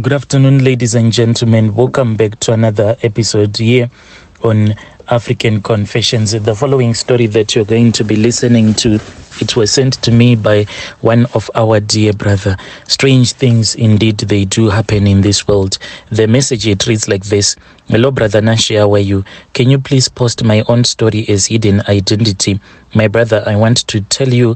Good afternoon, ladies and gentlemen. Welcome back to another episode here on African Confessions. The following story that you're going to be listening to, it was sent to me by one of our dear brother. Strange things indeed they do happen in this world. The message, it reads like this. Hello, brother Nashi, how are you? Can you please post my own story as hidden identity? My brother, I want to tell you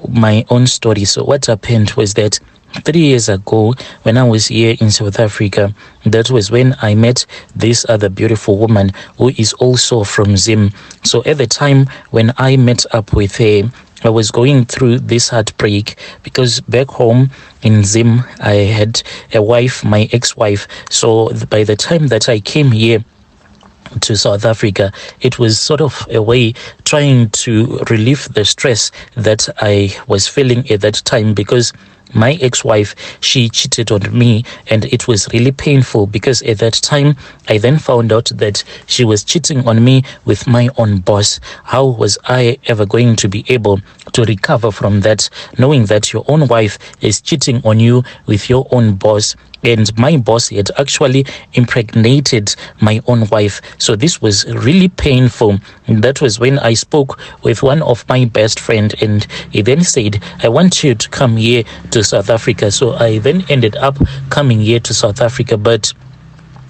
my own story. So what happened was that 3 years ago, when I was here in South Africa, that was when I met this other beautiful woman who is also from Zim. So at the time when I met up with her, I was going through this heartbreak because back home in Zim, I had a wife, my ex-wife. So by the time that I came here to South Africa, it was sort of a way trying to relieve the stress that I was feeling at that time, because my ex-wife, she cheated on me, and it was really painful because at that time I then found out that she was cheating on me with my own boss. How was I ever going to be able to recover from that, knowing that your own wife is cheating on you with your own boss? And my boss had actually impregnated my own wife. So this was really painful. And that was when I spoke with one of my best friend, and he then said, I want you to come here to South Africa. So I then ended up coming here to South Africa. But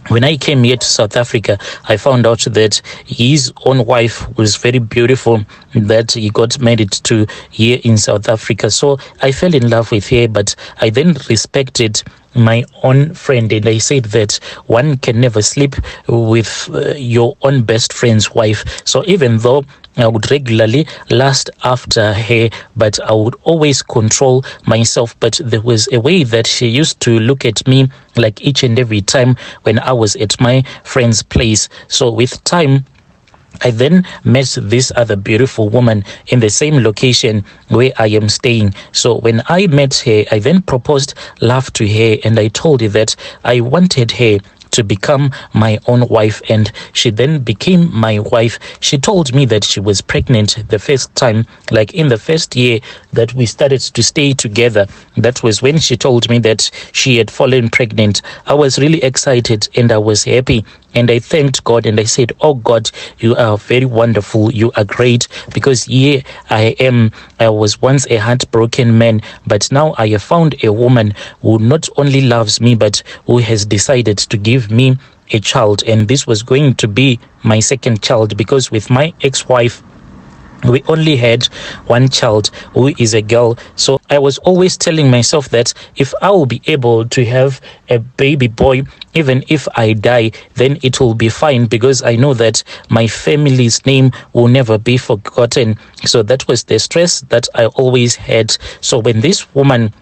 when I came here to South Africa, I found out that his own wife was very beautiful, that he got married to here in South Africa. So I fell in love with her, but I then respected my own friend, and I said that one can never sleep with your own best friend's wife. So even though I would regularly lust after her, but I would always control myself. But there was a way that she used to look at me like each and every time when I was at my friend's place. So with time, I then met this other beautiful woman in the same location where I am staying. So when I met her, I then proposed love to her, and I told her that I wanted her to become my own wife, and she then became my wife. She told me that she was pregnant the first time, like in the first year that we started to stay together. That was when she told me that she had fallen pregnant. I was really excited and I was happy, and I thanked God, and I said, oh God, you are very wonderful, you are great, because here I am. I was once a heartbroken man, but now I have found a woman who not only loves me, but who has decided to give me a child. And this was going to be my second child, because with my ex-wife, we only had one child, who is a girl. So I was always telling myself that if I will be able to have a baby boy, even if I die, then it will be fine, because I know that my family's name will never be forgotten. So that was the stress that I always had. So when this woman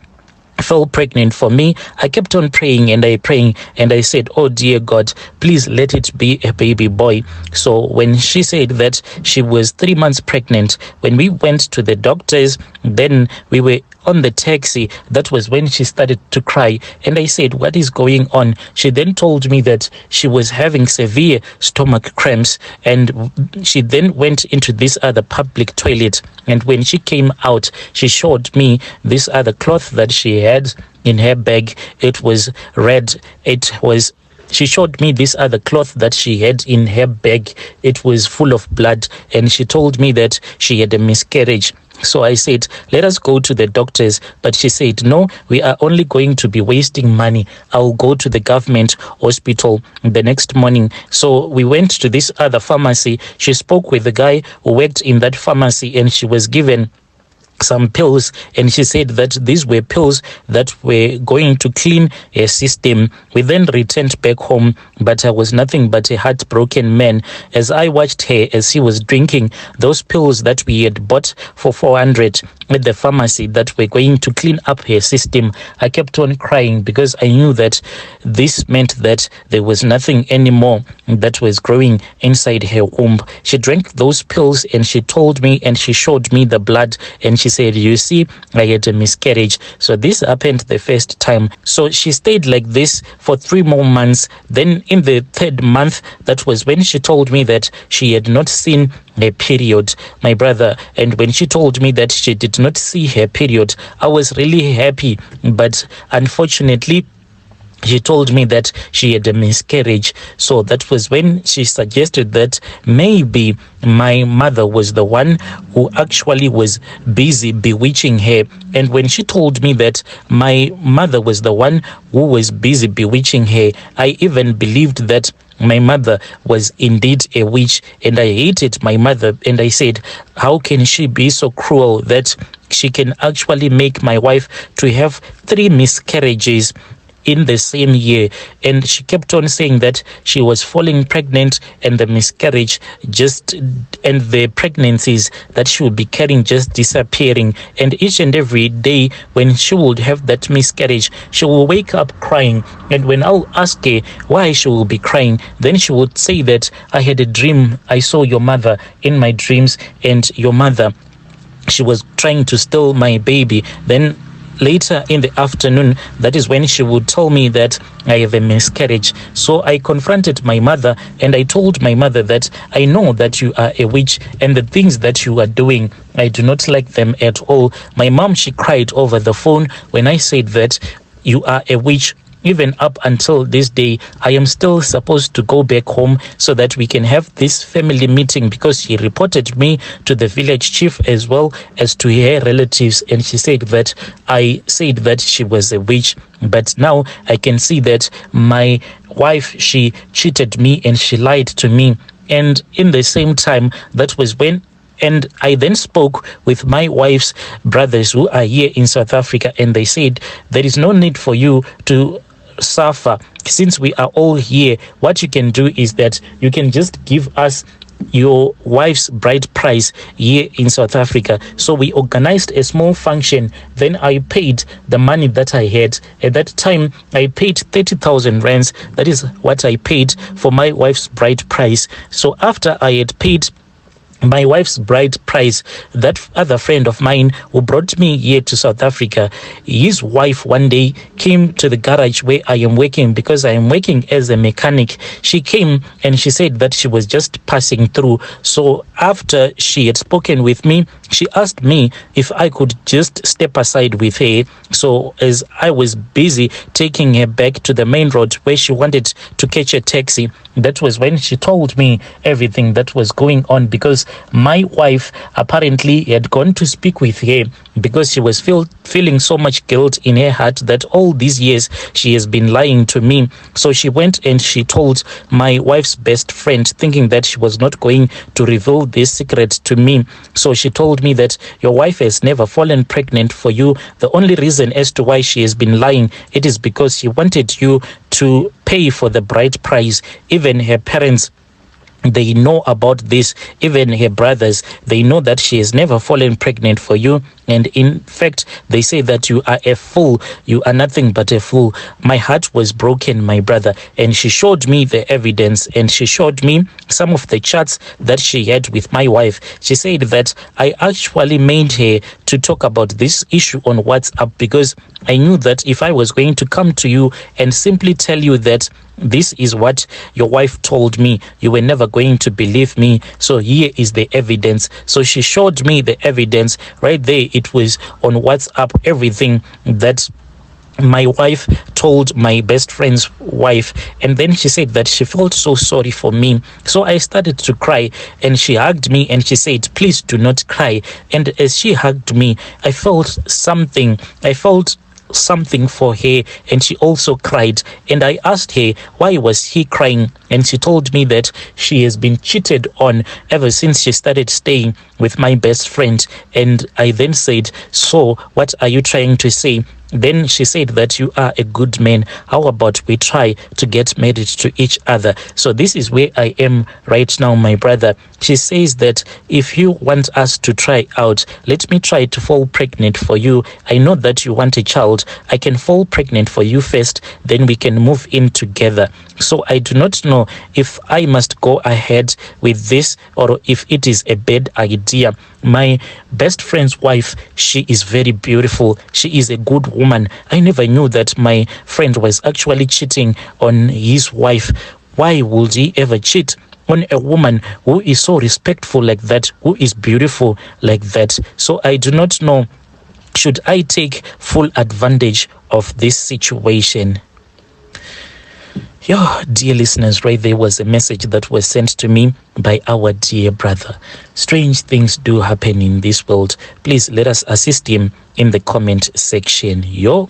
fell pregnant for me, I kept on praying and I said, oh dear God, please let it be a baby boy. So when she said that she was 3 months pregnant, when we went to the doctors, then we were on the taxi, that was when she started to cry, and I said, what is going on? She then told me that she was having severe stomach cramps, and she then went into this other public toilet, and when she came out, she showed me this other cloth that she had in her bag. It was red. She showed me this other cloth that she had in her bag. It was full of blood, and she told me that she had a miscarriage. So I said, let us go to the doctors. But she said, no, we are only going to be wasting money. I'll go to the government hospital the next morning. So we went to this other pharmacy. She spoke with the guy who worked in that pharmacy, and she was given some pills, and she said that these were pills that were going to clean her system. We then returned back home, but I was nothing but a heartbroken man as I watched her as she was drinking those pills that we had bought for 400 at the pharmacy that were going to clean up her system. I kept on crying because I knew that this meant that there was nothing anymore that was growing inside her womb. She drank those pills, and she told me, and she showed me the blood, and she said, you see, I had a miscarriage. So this happened the first time. So she stayed like this for 3 more months. Then in the 3rd month, that was when she told me that she had not seen her period, my brother. And when she told me that she did not see her period, I was really happy. But unfortunately, she told me that she had a miscarriage. So that was when she suggested that maybe my mother was the one who actually was busy bewitching her. And when she told me that my mother was the one who was busy bewitching her, I even believed that my mother was indeed a witch, and I hated my mother. And I said, how can she be so cruel that she can actually make my wife to have 3 miscarriages in the same year? And she kept on saying that she was falling pregnant, and the miscarriage and the pregnancies that she would be carrying just disappearing. And each and every day when she would have that miscarriage, she will wake up crying. And when I'll ask her why she will be crying, then she would say that I had a dream. I saw your mother in my dreams, and your mother, she was trying to steal my baby. Then later in the afternoon, that is when she would tell me that I have a miscarriage. So I confronted my mother, and I told my mother that I know that you are a witch, and the things that you are doing, I do not like them at all. My mom, she cried over the phone when I said that you are a witch. Even up until this day, I am still supposed to go back home so that we can have this family meeting, because she reported me to the village chief as well as to her relatives. And she said that I said that she was a witch. But now I can see that my wife, she cheated me and she lied to me. And in the same time, that was when and I then spoke with my wife's brothers who are here in South Africa, and they said there is no need for you to suffer since we are all here. What you can do is that you can just give us your wife's bride price here in South Africa. So we organized a small function. Then I paid the money that I had. At that time, I paid 30,000 rands. That is what I paid for my wife's bride price. So after I had paid my wife's bride price, that other friend of mine who brought me here to South Africa, his wife one day came to the garage where I am working, because I am working as a mechanic. She came and she said that she was just passing through. So after she had spoken with me, she asked me if I could just step aside with her. So as I was busy taking her back to the main road where she wanted to catch a taxi, that was when she told me everything that was going on, because my wife apparently had gone to speak with her because she was feeling so much guilt in her heart that all these years she has been lying to me. So she went and she told my wife's best friend, thinking that she was not going to reveal this secret to me. So she told me that your wife has never fallen pregnant for you. The only reason as to why she has been lying, it is because she wanted you to pay for the bride price. Even her parents, they know about this. Even her brothers, they know that she has never fallen pregnant for you. And in fact, they say that you are a fool. You are nothing but a fool. My heart was broken, my brother. And she showed me the evidence, and she showed me some of the chats that she had with my wife. She said that I actually made her to talk about this issue on WhatsApp, because I knew that if I was going to come to you and simply tell you that this is what your wife told me, you were never going to believe me. So here is the evidence. So she showed me the evidence right there. It was on WhatsApp, everything that my wife told my best friend's wife. And then she said that she felt so sorry for me. So I started to cry, and she hugged me and she said, please do not cry. And as she hugged me, I felt something for her, and she also cried. And I asked her why was he crying, and she told me that she has been cheated on ever since she started staying with my best friend. And I then said, so what are you trying to say? Then she said that you are a good man. How about we try to get married to each other? So this is where I am right now, my brother. She says that if you want us to try out, let me try to fall pregnant for you. I know that you want a child. I can fall pregnant for you first, then we can move in together. So I do not know if I must go ahead with this or if it is a bad idea. My best friend's wife, she is very beautiful. She is a good woman. I never knew that my friend was actually cheating on his wife. Why would he ever cheat on a woman who is so respectful like that, who is beautiful like that? So I do not know, should I take full advantage of this situation? Yo, dear listeners, right there was a message that was sent to me by our dear brother. Strange things do happen in this world. Please let us assist him in the comment section. Yo.